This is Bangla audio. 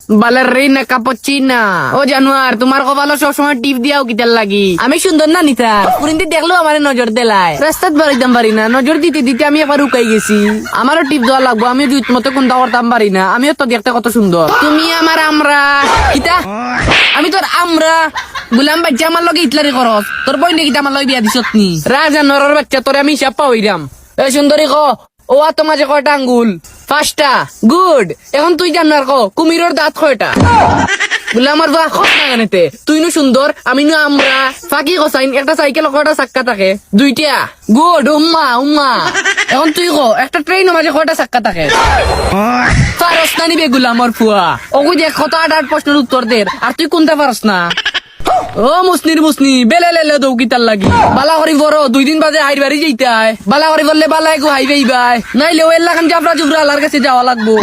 বালারিনা কাপুচিনা। ও জানোয়ার, তোমার কপালে সবসময় টিপ দিয়াও কিতার লাগি? আমি সুন্দর না নিতা? পুরিন্দি দেখলো আমার নজর দেলাই, রাস্তাত বাড়িতাম পারি না, নজর দিতে দিতে আমি একবার উকাই গেছি। আমারও টিপ দেওয়া লাগবো, আমি জুত মতো কোনটা করতাম পারি না। আমিও তো দেখতে কত সুন্দর। তুমি আমার আমরা কিতা? আমি তোর আমরা গুলাম বাচ্চা আমার লগে ইতলারি করস, তোর বই নাকি আমার লগে বিয়া দিছত নি? রাজা নরর বাচ্চা, তোরে আমি হিসাব পাইরাম। এই সুন্দরী ক, ও তোমার যে কয়টা আঙ্গুল? 5টা। গুড। এখন তুই জানার ক, কুমিরের দাঁত কয়টা? বলে আমার বা খত না গানেতে, তুই নু সুন্দর, আমি নু আমরা। ফাঁকি কসাইন, একটা সাইকেল কয়টা চাক্কা থাকে? 2টা। গুড। উম্মা উম্মা। এখন তুই ক, একটা ট্রেন মাঝে কয়টা চাক্কা থাকে? পারস না নিবে গুলামর ফুয়া? ওগুই দেখ কত 8 প্রশ্নের উত্তর দে, আর তুই কোনটা পারস না? ও মুসনি বেলে লেলে দৌকিতার লাগি। বালা করি বড় 2 দিন বাদে আইর বাড়ি যেতে হয়। বালা করি বললে বালাই গো হাইবেই বাই, নাইলে ও এলাকান জাফরা জুফরা আলার কাছে যাওয়া লাগবো।